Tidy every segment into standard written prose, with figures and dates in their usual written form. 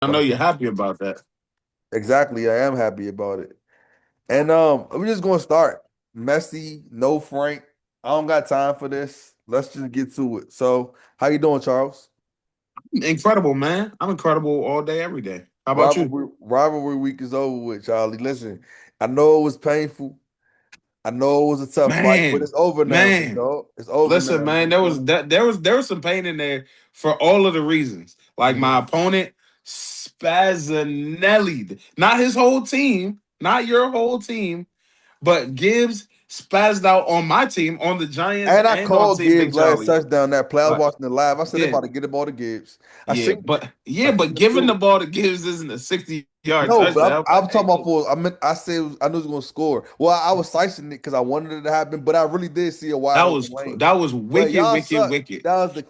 I know you're happy about that. Exactly, I am happy about it. And we're just gonna start. Messy, no Frank. I don't got time for this. Let's just get to it. So, how you doing, Charles? Incredible, man. I'm incredible all day, every day. How about you? Rivalry week is over with, Charlie. Listen, I know it was painful. I know it was a tough fight, but Man, it's over now, big man. dog. It's over Listen, now. man, there was some pain in there for all of the reasons. Like my Mhm. opponent Spazzanelli, not his whole team, not your whole team, but Gibbs spazzed out on my team, on the Giants, And I and on called Team Big Gibbs last Charlie. touchdown that play. I was Like, watching it live. I said they yeah, about to get the ball to Gibbs. I yeah, seen but I yeah, seen but him giving do the it. ball to Gibbs isn't a 60-yard No, but touchdown. I'm But talking about hey, for. I said I knew he was gonna score. Well, I was slicing it because I wanted it to happen, but I really did see a wide open lane. that was But wicked, y'all wicked, suck. wicked. That was the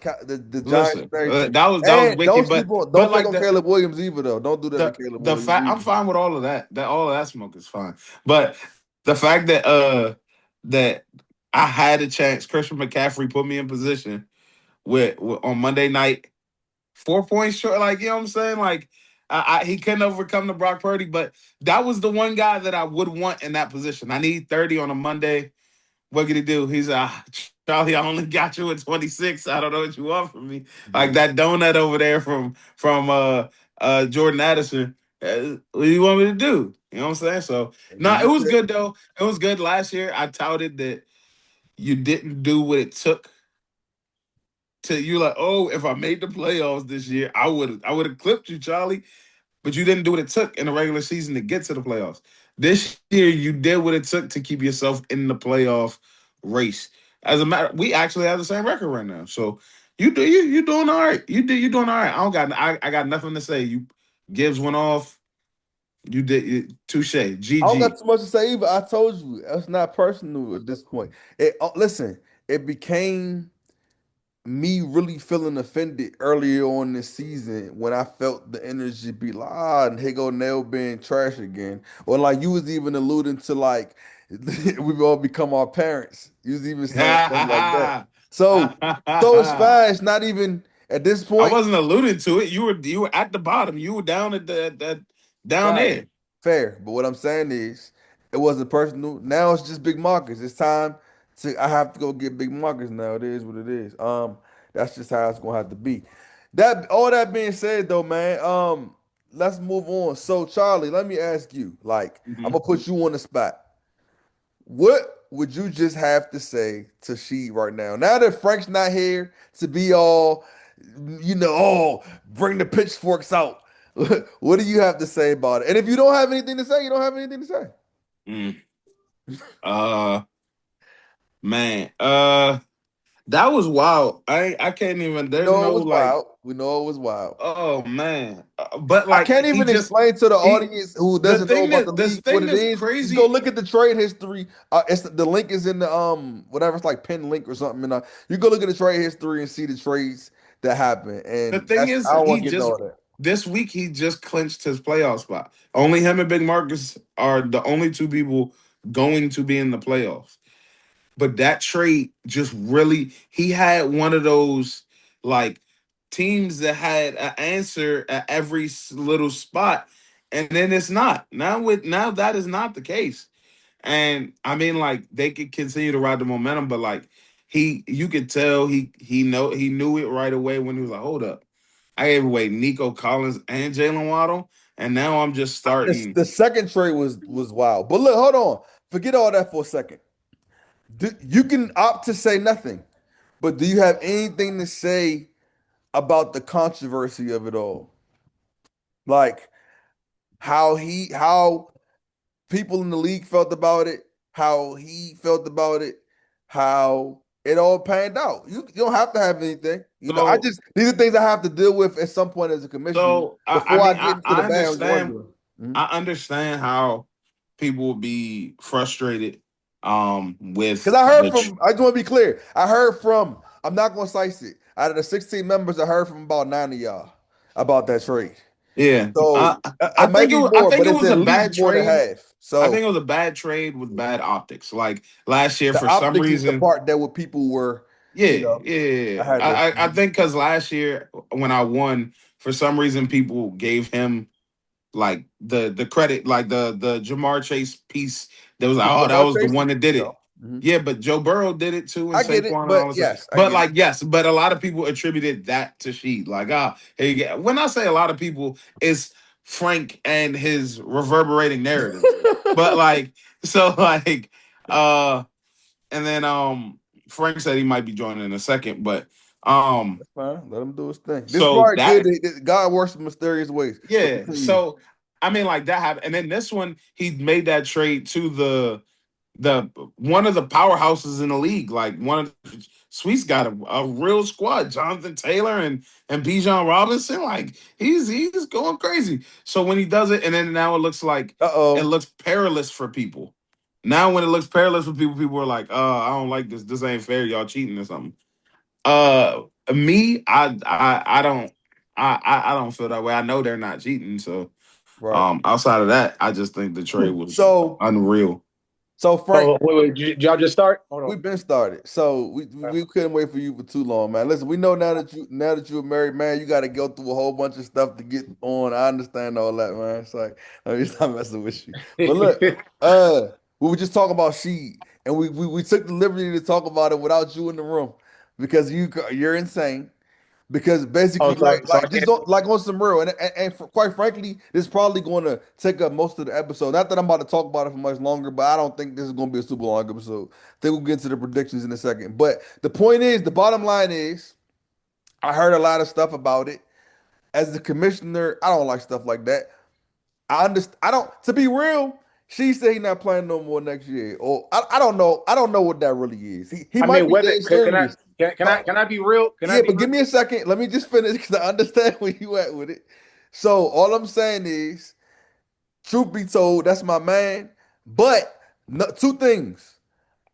Giants Listen, and everything. that was And don't wicked, sleep on. but Don't sleep like on Caleb Williams either, though. Don't do that to Caleb the Williams fact, I'm either. fine with all of that. That all of that smoke is fine. But the fact that I had a chance, Christian McCaffrey put me in position with on Monday night, 4 points short. Like, you know what I'm saying? Like, he couldn't overcome the Brock Purdy, but that was the one guy that I would want in that position. I need 30 on a Monday. What could he do? He's Charlie, I only got you at 26. I don't know what you want from me. Like Mhm. that donut over there from Jordan Addison. What do you want me to do? You know what I'm saying? So And no, do it your was thing. good though. It was good last year. I touted that you didn't do what it took to you like, oh, if I made the playoffs this year, I would have clipped you, Charlie. But you didn't do what it took in the regular season to get to the playoffs. This year, you did what it took to keep yourself in the playoff race. As a matter, we actually have the same record right now. So you doing all right. You doing all right. I got nothing to say. You Gibbs went off. You did touche. I don't got GG. too much to say either. I told you it's not personal at this point. Listen, it became me really feeling offended earlier on this season when I felt the energy be like, and here go Nail being trash again. Or like you was even alluding to like we've all become our parents. You was even saying stuff like that. So so it's I fine. It's not even at this point. wasn't alluding to it. You were at the bottom. You were down at the down Fine. there. Fair. But what I'm saying is it wasn't personal. Now it's just big markers. It's time to I have to go get big markers now. It is what it is. That's just how it's gonna have to be. That all that being said though, man, let's move on. So Charlie, let me ask you, like, I'm Mhm. gonna put you on the spot. What would you just have to say to Sheed right now? Now that Frank's not here to be all, oh, bring the pitchforks out. What do you have to say about it? And if you don't have anything to say, you don't have anything to say. Mm. Uh Man, that was wild. I can't even. We There's know it no was like. wild. We know it was wild. Oh man, but I like can't even explain to the he audience who the doesn't know thing about the that the league what thing it that's is. Just go crazy. look at the trade history. It's the link is in the whatever it's like pin link or something. And you go look at the trade history and see the trades that happened. The And thing that's is, I don't want he to get into just all that. this week he just clinched his playoff spot. Only him and Big Marcus are the only two people going to be in the playoffs. But that trade just really he had one of those like teams that had an answer at every little spot, and then it's not now that is not the case. And I mean, like they could continue to ride the momentum, but like you could tell he knew it right away when he was like, hold up, I gave away Nico Collins and Jalen Waddle, and now I'm just starting. The second trade was wild. But look, hold on. Forget all that for a second. You can opt to say nothing, but do you have anything to say about the controversy of it all? Like how people in the league felt about it, how he felt about it, how it all panned out. You don't have to have anything. I So just these are things I have to deal with at some point as a commissioner. I Before I mean get into the I bad, I was understand wondering. I understand how people will be frustrated Because with I heard the from, I just want to be clear. I heard from, I'm not going to slice it. Out of the 16 members, I heard from about nine of y'all about that trade. yeah. So I it might think be I more, think but it it's was at a least bad more than trade. half. I think it So was a bad trade with bad optics. Like last year the for some optics is the reason. part that what people were, Yeah, you know, yeah, I yeah. had to. I think because last year when I won, for some reason people gave him like the credit, like the Jamar Chase piece. That was like, oh, that Jamar was the Chase, one that did it. Mhm. Yeah, but Joe Burrow did it too, and I get it, Saquon and but all this stuff. yes, I But get it. like, yes, but a lot of people attributed that to Sheed. Like, ah, hey, when I say a lot of people, it's Frank and his reverberating narrative. But like, so like, uh, and then Frank said he might be joining in a second, but um, Fine, let him do his thing. This is so why good. that God works in mysterious ways. But yeah, continue. so I mean, like that happened, and then this one he made that trade to the one of the powerhouses in the league. Like one of the Sweet's got a real squad. Jonathan Taylor and Bijan Robinson. Like he's going crazy. So when he does it, and then now it looks like Uh it oh. looks perilous for people. Now when it looks perilous for people, people are like, I don't like this. This ain't fair. Y'all cheating or something. Me, I don't I don't feel that way. I know they're not cheating. So Right. outside of that, I just think the trade was So unreal. so Frank, Oh, wait. Did y'all just start? Hold on. we've been started. So we couldn't wait for you for too long, man. Listen, we know now that you're a married man, you got to go through a whole bunch of stuff to get on. I understand all that, man. It's like let me stop messing with you. But look, we were just talking about she, and we took the liberty to talk about it without you in the room because you're insane. Because Oh, basically, so I just can't. don't like on some real, quite frankly, this is probably going to take up most of the episode. Not that I'm about to talk about it for much longer, but I don't think this is going to be a super long episode. I think we'll get into the predictions in a second. But the point is, the bottom line is, I heard a lot of stuff about it. As the commissioner, I don't like stuff like that. I understand. I don't. To be real, she said he's not playing no more next year. Or I don't know. I don't know what that really is. He I might mean, be whether dead serious. can I be real? Can I Yeah, be but real? give me a second. Let me just finish because I understand where you at with it. So all I'm saying is, truth be told, that's my man. But no, two things.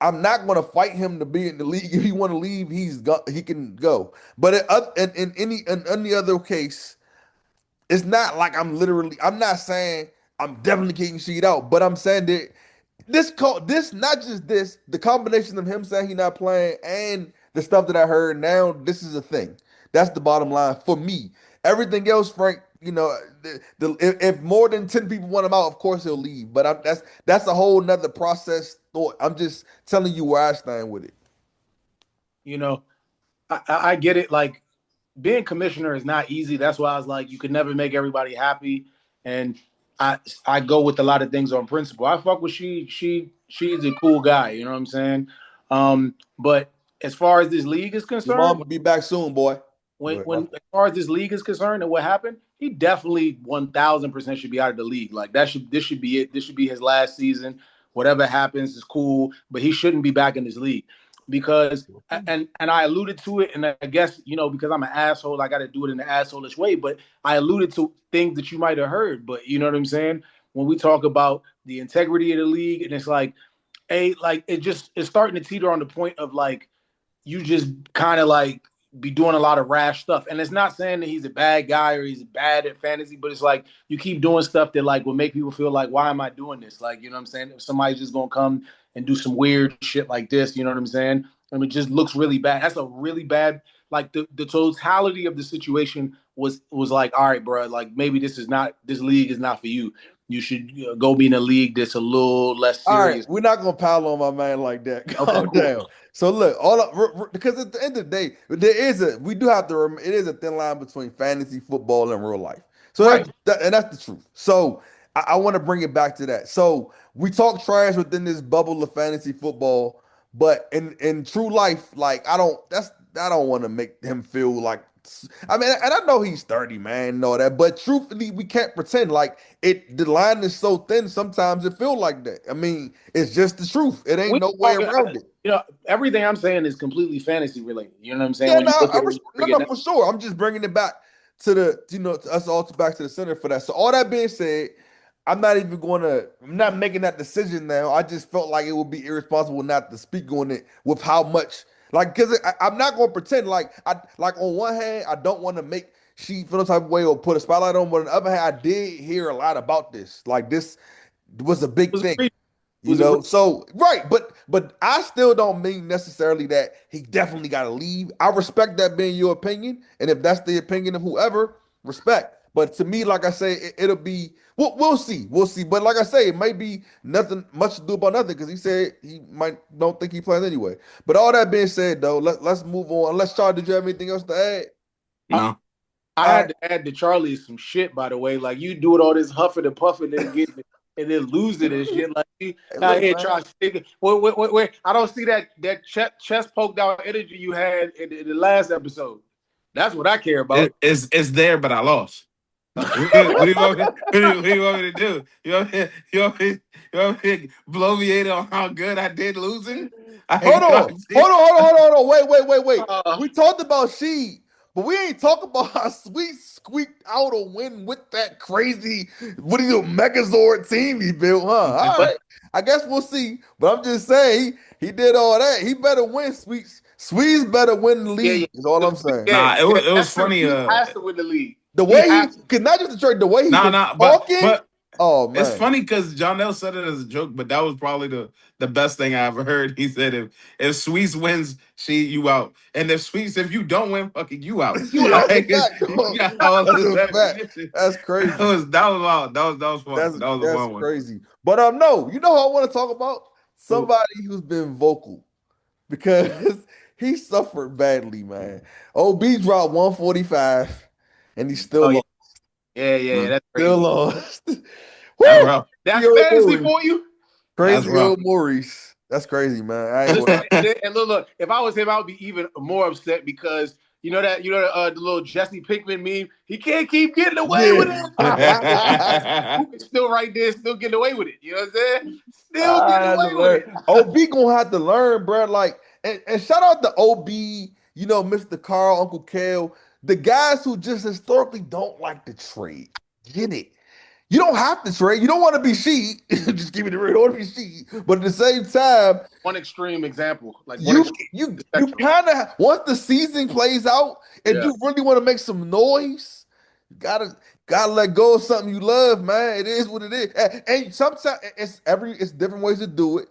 I'm not going to fight him to be in the league. If he want to leave, he can go. But in any other case, it's not like I'm not saying I'm definitely kicking Sheed out, but I'm saying that this not just this, the combination of him saying he's not playing and the stuff that I heard now, this is a thing. That's the bottom line for me. Everything else, Frank, if more than 10 people want him out, of course he'll leave. But that's a whole nother process thought. I'm just telling you where I stand with it. You know, I get it. Like being commissioner is not easy. That's why I was like, you could never make everybody happy. And I go with a lot of things on principle. I fuck with she's a cool guy. You know what I'm saying? But as far as this league is Your concerned, mom will be back soon, boy. Go ahead. when as far as this league is concerned and what happened, he definitely 1,000% should be out of the league. Like this should be it. This should be his last season. Whatever happens is cool, but he shouldn't be back in this league because and I alluded to it, and I guess because I'm an asshole, I got to do it in an assholish way. But I alluded to things that you might have heard, but you know what I'm saying when we talk about the integrity of the league, and it's like, like it's starting to teeter on the point of like you just kind of like be doing a lot of rash stuff. And it's not saying that he's a bad guy or he's bad at fantasy, but it's like you keep doing stuff that like will make people feel like, why am I doing this? Like, you know what I'm saying? If somebody's just gonna come and do some weird shit like this, you know what I'm saying? I mean, it just looks really bad. That's a really bad, like the totality of the situation was like, all right, bro, like maybe this league is not for you. You should go be in a league that's a little less All right, serious. we're not gonna pile on my man like that. Okay, Calm cool. down. So look, because at the end of the day, we do have to it is a thin line between fantasy football and real life. So Right. and that's the truth. So I want to bring it back to that. So we talk trash within this bubble of fantasy football, but in true life, like I don't want to make him feel like I mean, and I know he's 30, man, and all that, but truthfully, we can't pretend like the line is so thin sometimes it feel like that. I mean, it's just the truth. It ain't We no way talking, around it. everything I'm saying is completely fantasy related. You know what I'm saying? Yeah, When no, you look at it, when you no, break it no, down. for sure. I'm just bringing it back to us all back to the center for that. So all that being said, I'm not making that decision now. I just felt like it would be irresponsible not to speak on it with how much, like, because I'm not going to pretend like on one hand, I don't want to make she feel the type of way or put a spotlight on, but on the other hand, I did hear a lot about this. Like, this was a It big was thing. agreed. It You was agreed. know, so right, but I still don't mean necessarily that he definitely got to leave. I respect that being your opinion, and if that's the opinion of whoever, respect. But to me, like I say, it'll be we'll see, we'll see. But like I say, it might be nothing much to do about nothing because he said he might don't think he plans anyway. But all that being said, though, let's move on. Unless Charles, did you have anything else to add? No. I All right, had to add to Charlie some shit, by the way. Like you doing all this huffing and puffing and getting it and then losing and shit. Like you hey, out look, here man. trying to stick it. Wait. I don't see that chest poked out energy you had in the last episode. That's what I care about. It's there, but I lost. What do you want me? What do you want me to do? You want me to blow me in on how good I did losing? Hold on, See, hold on. Wait. Uh, We talked about Sheed, but we ain't talk about how Sweet squeaked out a win with that crazy, what do you do, Megazord team he built, huh? All but right. I guess we'll see. But I'm just saying, he did all that. He better win, Sweets. Sweets better win the yeah. league, is all I'm saying. Yeah, nah, yeah, it was that's true. funny. He has to win the league. The He way he, has to. cause not just the trade, the way he Nah, been nah, talking, but oh it's man. funny because John L said it as a joke, but that was probably the best thing I ever heard. He said if Sweets wins, she you out, and if you don't win, fucking you out. You Yeah, out. that's a Like fact, you dog. got all That's this a fact. ammunition. That's That crazy. was that was wild. That was fun. That was a That's fun one. crazy. But no, you know who I want to talk about? Who? Somebody who's been vocal because he suffered badly, man. OB dropped 145 and he still Oh yeah, lost. yeah. Mm, That's Still crazy. lost. that's Woo! rough. Crazy That's old fantasy Maurice. for you. That's Crazy rough. old Maurice. That's crazy, man. I ain't Listen, gonna and look, if I was him, I would be even more upset because the little Jesse Pinkman meme. He can't keep getting away with it. Yeah. Luke is still right there, still getting away with it. You know what I'm saying? Still getting That's away with it. hilarious. OB gonna have to learn, bro. Like, and shout out to OB, Mr. Carl, Uncle Kale, the guys who just historically don't like to trade. Get it. You don't have to trade. You don't want to be sheep. Just give me the real. You don't want to be sheep. But at the same time, One extreme example, like one you extreme you you spectrum. kind of once the season plays out, if Yeah, you really want to make some noise, you gotta let go of something you love, man. It is what it is, and sometimes it's different ways to do it.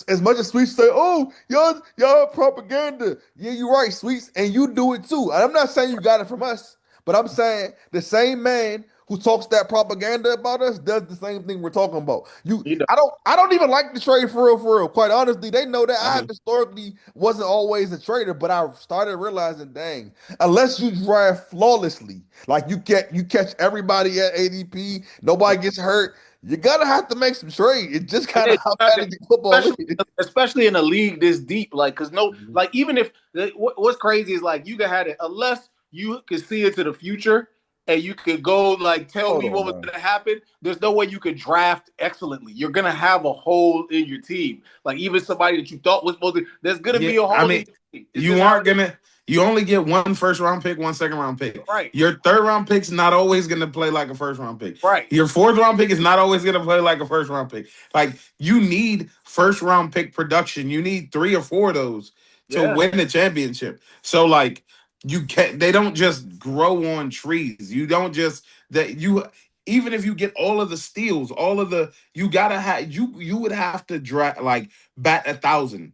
As much as Sweets say, "Oh, y'all propaganda," yeah, you're right, Sweets, and you do it too. And I'm not saying you got it from us, but I'm saying the same man who talks that propaganda about us does the same thing we're talking about. he does. I don't even like the trade for real, for real. Quite honestly, they know that I I do. historically wasn't always a trader, but I started realizing, dang, unless you draft flawlessly, like you catch everybody at ADP, nobody gets hurt, you're gonna have to make some trade. It's just kind Yeah, of how you got to, fantasy football especially is. especially in a league this deep. Like, cause no, Mhm. like even if what's crazy is like you can have it unless you can see into the future and you could go like tell Hold me on, what was man. going to happen. There's no way you could draft excellently. You're gonna have a hole in your team. Like even somebody that you thought was supposed to, there's gonna Yeah, be a I hole in mean, your team. It's you just how aren't it is. gonna. You only get one first round pick, one second round pick. Right, Your third round pick's not always gonna play like a first round pick. right. Your fourth round pick is not always gonna play like a first round pick. Like you need first round pick production. You need three or four of those to Yeah. win the championship. So like you can't. They don't just grow on trees. You don't just that you. Even if you get all of the steals, all of the you gotta have you would have to draft like bat 1,000.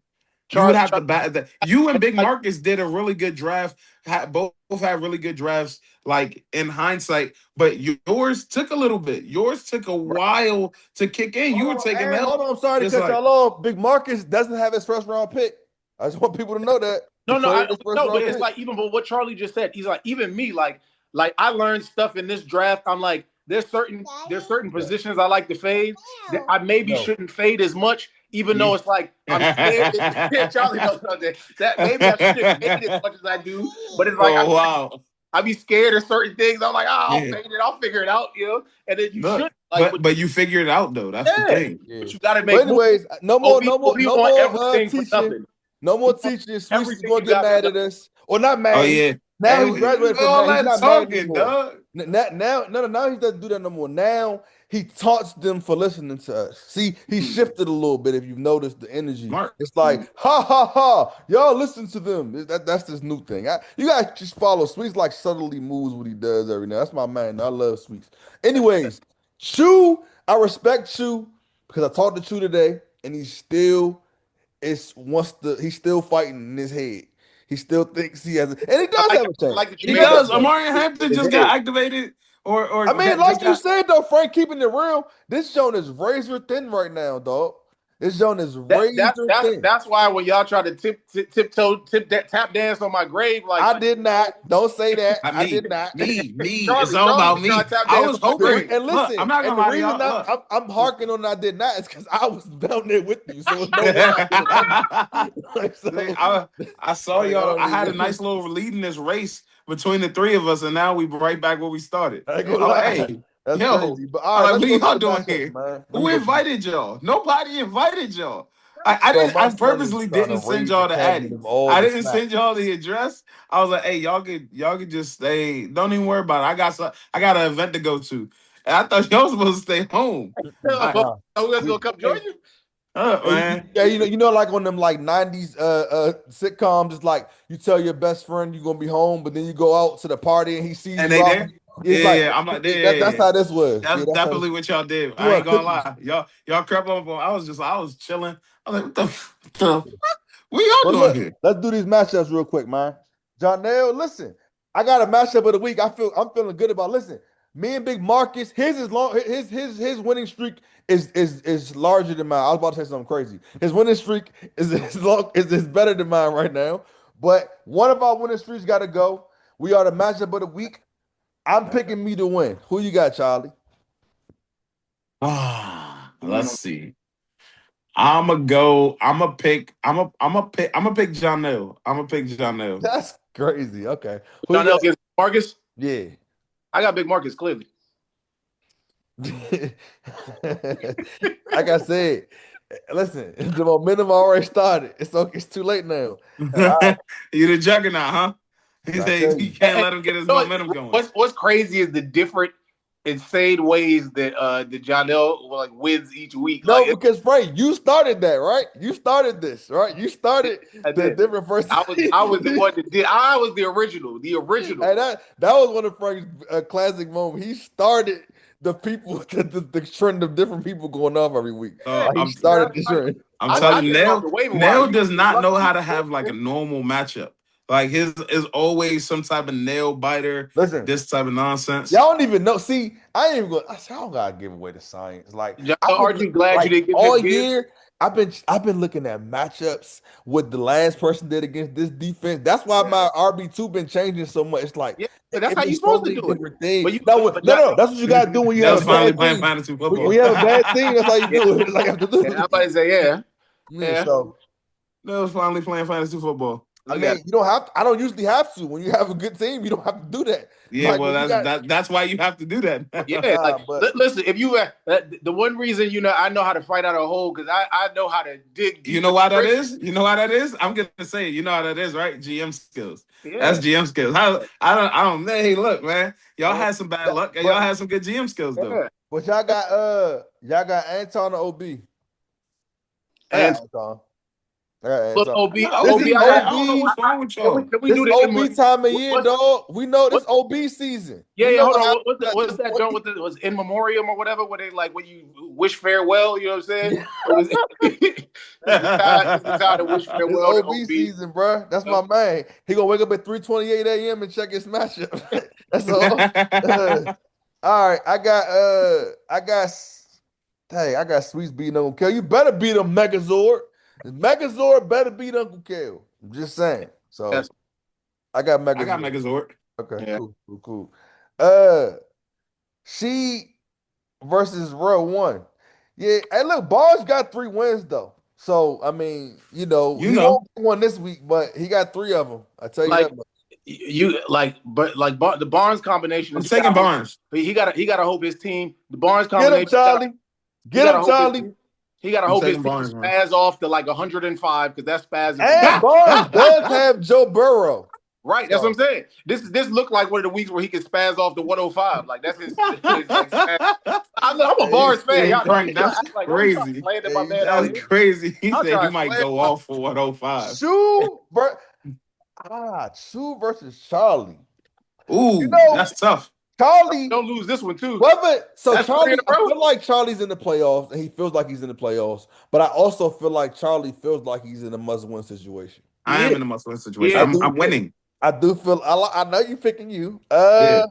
You would Charlie, have to Charlie, bat that. You and Big like, Marcus did a really good draft. Both had really good drafts, like in hindsight. But yours took a little bit. Yours took a while to kick in. You were taking Hold L. on. I'm sorry to Just cut like y'all off. Big Marcus doesn't have his first round pick. I just want people to know that he no, no, traded his first no, but round it's pick. like even but what Charlie just said. He's like even me, like I learned stuff in this draft. I'm like there's certain Yeah. positions I like to fade that I maybe No. shouldn't fade as much, even though you. it's like I'm scared. Charlie knows about that maybe I shouldn't fade as much as I do, but it's like Oh wow. I be scared of certain things. I'm like, I'll Yeah. fade it, I'll figure it out, and then you should Look, like, but you figured it out though. That's the yeah, thing. Yeah. but you got to But make moves. anyways, OB, no want more everything for teaching. nothing. No more He wants teaching. Sweets is everything gonna you get got for mad nothing. at us. Or not Oh mad. yeah. Now Hey, he graduated from all mad. He's that not mad talking, anymore. dog. Now he doesn't do that no more. Now he taunts them for listening to us. See, he Hmm. shifted a little bit. If you've noticed the energy, Mark. it's like ha ha ha. Y'all listen to them. That's this new thing. You guys just follow Sweets like subtly moves what he does every now. That's my man. I love Sweets. Anyways, Chew, I respect Chew because I talked to Chew today, and he's still fighting in his head. He still thinks he has, and he does have a I chance. like that you He made that does. point. Amari Hampton It just is. got activated, or I mean, just like you got. said though, Frank, keeping it real, this zone is razor thin right now, dog. This zone is razor thin. That's why when y'all try to tap dance on my grave, like I did not. Don't say that. I I me, did not. me. It's Charlie, all Charlie about was trying me. to tap I dance was on my hoping. grave. And Look, I'm listen, not and gonna the lie to reason y'all. Look. I'm harking on that did not is because I was down there with you, so there's no way I could have done it. Like, See, so, I saw like, I y'all. don't I had a even. nice little lead in this race between the three of us, and now we right back where we started. I ain't gonna I was like, lie. hey, That's yo, crazy. But all I right, like, let's what are go to y'all the doing matchups, here? man. Let me Who go to invited y'all? Nobody invited y'all. I bro. didn't. My I son is purposely trying to didn't send raise the y'all the cabinet addy. of all I the didn't snacks. send y'all the address. I was like, hey, y'all could just stay. Don't even worry about it. I got an event to go to. And I thought y'all was supposed to stay home. I, Nah, Who else gonna we, come join hey, you? man. yeah, like on them like '90s sitcoms, it's like you tell your best friend you're gonna be home, but then you go out to the party and he sees And you they out. there? It's Yeah, like yeah. I'm like, yeah, that's yeah, yeah. how this was. That's Yeah, that's how definitely what y'all did. you I ain't want gonna cookies. lie. Y'all crept up on. I was chilling. I was like, what y'all But doing look, here? let's do these matchups real quick, man. Jonell, listen, I got a matchup of the week. I'm feeling good about. Listen, me and Big Marcus, his is long. His winning streak is larger than mine. I was about to say something crazy. His winning streak is better than mine right now. But one of our winning streaks got to go. We are the matchup of the week. I'm picking me to win. Who you got, Charlie? Let's see. I'ma go. I'ma pick John Hill. I'ma pick John Hill. That's crazy. Okay, who you John L got? against Marcus. Yeah. I got Big Marcus clearly. Like I said, listen, the momentum already started. It's okay, it's too late now. All right, You the juggernaut, huh? He I said tell you you. can't let him get his You know momentum going. what's crazy is the different insane ways that John L like wins each week. No, Like because Frank, you started that, right? You started this, right? You started I the did. different first. I was the one that did. I was the original. The original. And that was one of Frank's classic moments. He started the people, the trend of different people going off every week. Yeah, So Like he I'm started the trend. I'm I telling you, did it off the Nail waiver wire. Nail You does was not know lucky. how to have like a normal matchup. Like his is always some type of nail biter, Listen, this type of nonsense. y'all don't even know. See, I ain't even going. I don't gotta give away the science. Like John, I've been aren't you glad you like didn't give all him Gibbs? year. I've been looking at matchups what the last person did against this defense. That's why Yeah, my RB2 been changing so much. It's like yeah. That's it how been you so supposed to many do it. different things. But you, No, but no, John, no. That's what you gotta do when you have Nail's a finally bad playing team. fantasy When football. you have a bad team, that's how you yeah, do it. Like I have to yeah. I'm do. about to say yeah, Yeah, yeah. so Nail's finally playing fantasy football. I Look at mean, it. you don't have to, I don't usually have to. When you have a good team, you don't have to do that. Yeah, Like well, when you got that's why you have to do that. Yeah, like but listen, if you the one reason I know how to fight out a hole because I know how to dig You deep know in the why that trenches. is? You know why that is? I'm gonna say it. You know how that is, right? GM skills. That's Yeah, GM skills. How I don't. Hey, look, man. Y'all yeah, had some bad that, luck, and y'all but had some good GM skills though. yeah. but y'all got Anton or OB. I got And Anton. I got look, Anton. OB, No, This OB, is OB I bad. got. I don't know OB. what's wrong with y'all. Can we This do this? OB time of year, What's dog. We know this what? OB season. Yeah, We yeah. know Hold what on. happens at What's this that point. joint with it was in memoriam or whatever? Where they like when you wish farewell. You know what I'm saying? Yeah. It was. This is time. This is time to wish It's farewell to OB OB. season, bro. That's my man. He gonna wake up at 3:28 a.m. and check his matchup. That's all. All right, I got Sweets beating Uncle Kel. You better beat him, Megazord. Megazord better beat Uncle Kel. I'm just saying. So Yes. I got I got Megazord. Megazord. Okay, Yeah. cool. Uh, she versus Row One. Yeah, hey, look, Barnes got 3 wins though. So I mean, You he know, won't get one this week, but he got 3 of them. I tell you Like that much. you the Barnes combination I'm is taking Barnes. he got to hope his team the Barnes Get him, combination Charlie. he Get got to him, hope his Charlie. he got to I'm hope his taking team Barnes, man. spaz off to like 105 because that's spazzing from And Barnes does have Joe Burrow. right. That's what I'm So saying. This looked like one of the weeks where he could spaz off to 105. Like that's his like spaz. I'm a hey, Barnes fan. Hey Y'all don't Frank, be trying to that's act like don't be trying to crazy. slander my hey, man out That's here. crazy. He Y'all said he trying to might slander. go off for 105. Sue versus Charlie. You Ooh, know, that's tough. Charlie, Don't lose this one too. That's three in Charlie, a I row. feel like Charlie's in the playoffs and he feels like he's in the playoffs, but I also feel like Charlie feels like he's in a must-win situation. I Yeah. am in a must-win situation. Yeah. I'm winning. I do feel. I know you picking you. Yeah.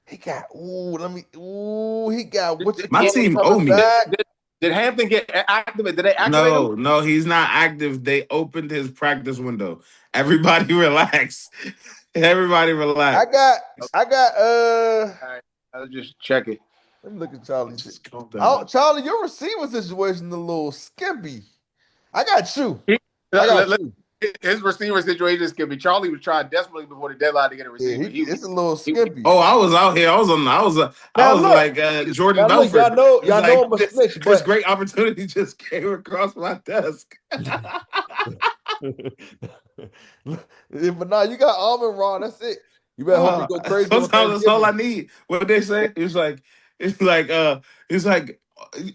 He got. Ooh, let me. Ooh, he got what you My call him team owe coming me. back. Did Hampton get activated? Did they activate him? No, he's not active. They opened his practice window. Everybody relax. Everybody I relax. got. I got. All right, I'll just check it. Let me look at Charlie's. Just calm down. Oh, Charlie, your receiver situation a little skimpy. I got you. He- I let- got let- you. his receiver situation is gonna be. Charlie was trying desperately before the deadline to get a Yeah, receiver. it's a little He skimpy. Oh, I was out here. I Now was look, like Jordan now look, Belfort. It's y'all know like I'm a snitch, this but great opportunity just came across my desk. yeah, but nah, you got almond raw. That's it. You better hope you go crazy on Sometimes that's all I Thanksgiving. need. What they say? It's like it's like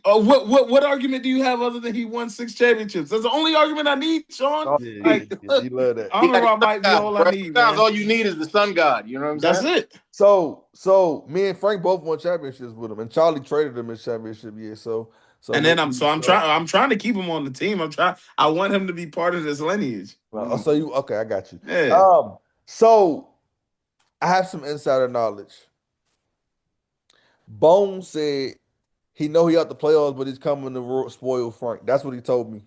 what argument do you have other than he won 6 championships? That's the only argument I need, Sean. Oh, Yeah, he, Like you love that. he like a Amon sun might be god, all I bro. need, Sometimes man. all you need is the sun god. You know what I'm That's saying? it. So me and Frank both won championships with him, and Charlie traded him his championship year. So And then maybe I'm trying to keep him on the team. I want him to be part of this lineage. so you okay? I got you. Yeah. So I have some insider knowledge. Bone said he know he out the playoffs, but he's coming to spoil Frank. That's what he told me.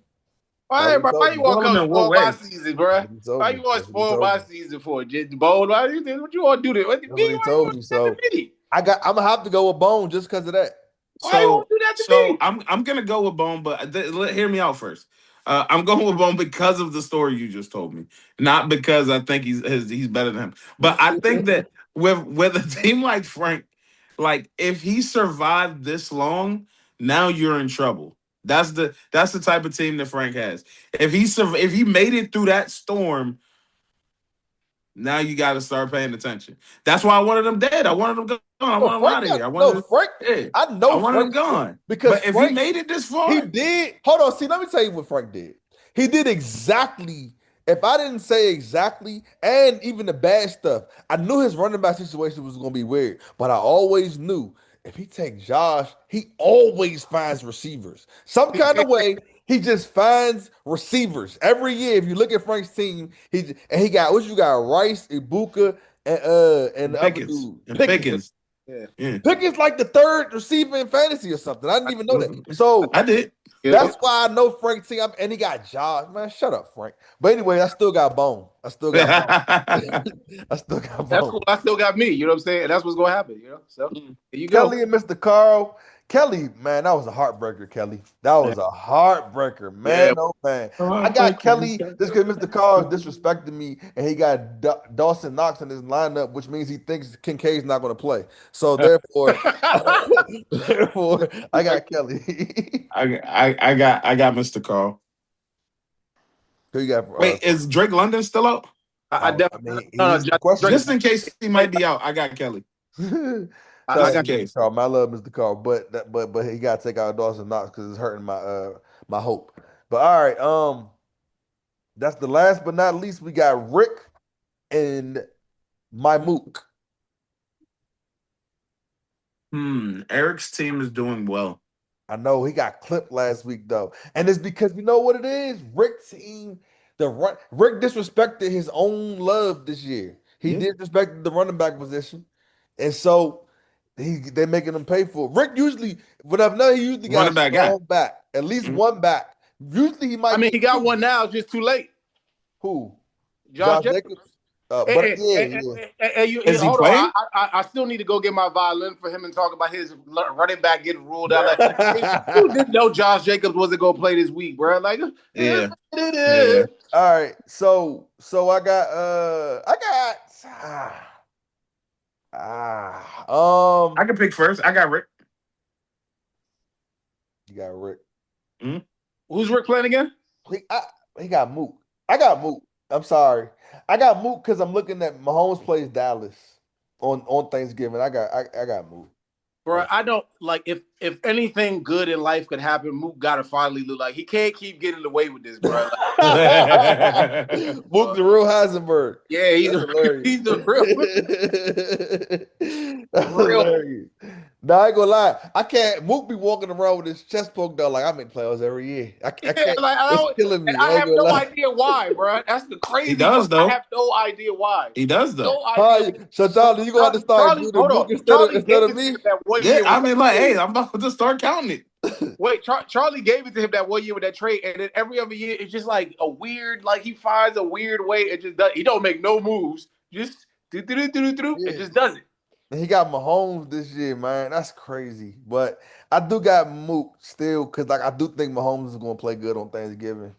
That's Why, what he bro? Why told you me. want Tell to him come in what spoil my way? season, bro? That's what he told Why me. you want to That's what he spoil told my me. season for? Just bold? What you want to do? What, That's what he why you told want me. to do that So to me? I'm gonna have to go with Bone just because of that. Why you want So to do that to so me? I'm gonna go with Bone, but hear me out first. I'm going with Bone because of the story you just told me, not because I think he's better than him. But I think that with a team like Frank, like if he survived this long, now you're in trouble. That's the type of team that Frank has. If he made it through that storm, now you got to start paying attention. That's why I wanted him dead. I wanted him gone. I No, wanted him Frank out of got here. no Frank. Yeah, I I know wanted him Frank gone. because But if he Frank made it this he far, did. Hold on, see, let me tell you what Frank did. He did exactly. If I didn't say exactly, and even the bad stuff, I knew his running back situation was going to be weird. But I always knew if he take Josh, he always finds receivers. Some kind of way, he just finds receivers every year. If you look at Frank's team, he got what you got: Rice, Ibuka, and the other Pickens dude and Pickens. Pickens. Yeah. Yeah, Pickens like the third receiver in fantasy or something. I didn't even know that. So I did. that's why I know Frank T. And he got Josh. Man, shut up, Frank. But anyway, I still got Bone. I still got Bone. I still got That's Bone. cool. I still got me. You know what I'm saying? That's what's gonna happen. You know. So here you go. Kelly and Mr. Carl. Kelly, man, that was a heartbreaker, Kelly. That was a heartbreaker, man. Yeah. Oh, man. I got Kelly just because Mr. Carl disrespected me and he got Dawson Knox in his lineup, which means he thinks Kincaid's not going to play. So, therefore, therefore, I got Kelly. I got Mr. Carl. Who you got for Wait, is Drake London still out? I I definitely mean, he's the question. Drake. Just in case he might be out, I got Kelly. I Shout Just out in got to Mr. case. Carl. Man, I love Mr. Carl, but he got to take out Dawson Knox because it's hurting my hope. But all right, that's the last but not least. We got Rick and my Mook. Eric's team is doing well. I know he got clipped last week though, and it's because you know what it is. Rick's team, Rick disrespected his own love this year. He Yeah. disrespected the running back position, and so they making him pay for it. Rick usually, but I've known he usually got a Running back guy. strong back, at least Mhm. one back. Usually he I might mean, get he got two. one now. It's just too late. Who? Josh Josh Jacobs. Jacobs. But yeah, And, yeah. Is he hold on. playing? I still need to go get my violin for him and talk about his running back getting ruled out. Like, you didn't know Josh Jacobs wasn't going to play this week, bro. Like, Yeah. Yeah. All right. So I can pick first. I got Rick. you got Rick. Who's Rick playing again? He got Mook. I got Mook. I'm sorry. I got Mook because I'm looking at Mahomes plays Dallas on Thanksgiving. I got Mook. Bro, I don't like if anything good in life could happen, Mook gotta finally look like he can't keep getting away with this, bro. Mook the real Heisenberg. Yeah, That's hilarious. he's the real That's real. hilarious. Nah, I ain't gonna lie. I can't. Mook be walking around with his chest poked out like I make playoffs every year. I Yeah, can't. like I It's don't, killing and me. I I ain't have gonna no lie. idea why, bro. That's the He crazy part. does I though. have no idea why. He does though. No idea. So Charlie, you gonna have to start Charlie, including hold Mook on. Charlie instead gave of it to me. him that one Yeah, year with I that mean, like, trade. hey, I'm about to start counting it. Wait, Charlie gave it to him that one year with that trade, and then every other year it's just like a weird, like he finds a weird way. It just does. He don't make no moves. Just do do do do do. It Yeah. just does it. And he got Mahomes this year, man. That's crazy. But I do got Mook still because like I do think Mahomes is gonna play good on Thanksgiving.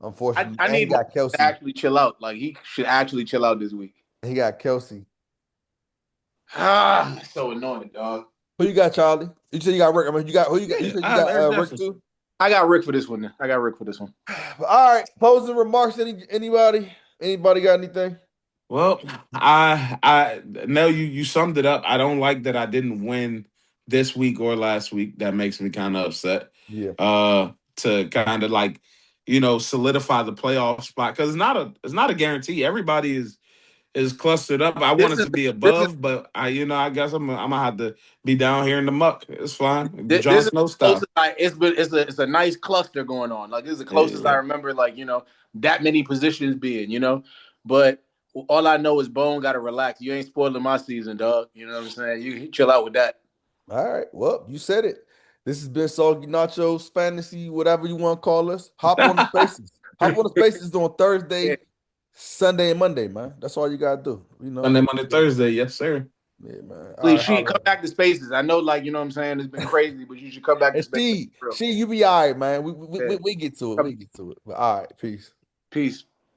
Unfortunately, I and he need Mahomes got to Kelsey. actually chill out. Like he should actually chill out this week. He got Kelsey. Ah, so annoying, dog. Who you got, Charlie? You said you got Rick. I mean, you got who you got? You Yeah, said you I have got Eric Rick Jefferson. too. I got Rick for this one. I got Rick for this one. All right. Closing remarks. Anybody? Anybody got anything? Well, I know you summed it up. I don't like that I didn't win this week or last week. That makes me kind of upset. Yeah. To kind of like, solidify the playoff spot because it's not a guarantee. Everybody is clustered up. I This wanted is to be this is above, but I guess I'm gonna have to be down here in the muck. It's fine, this Jon is Snow the style. closest it's a nice cluster going on. Like this is the closest I Yeah. remember. Like that many positions being. But all I know is Bone got to relax. You ain't spoiling my season, dog. You know what I'm saying? You chill out with that. All right. Well, you said it. This has been Soggy Nachos Fantasy, whatever you want to call us. Hop on the spaces. Hop on the spaces on Yeah. Thursday, Sunday, and Monday, man. That's all you gotta do. Sunday, Monday, Thursday. Yes, sir. Yeah, man. All Please, right, she holla. come back to spaces. I know, like what I'm saying, it's been crazy, but you should come back to And spaces. she, you be all right, man. Yeah. We get to it. We get to it. But all right, peace. Peace.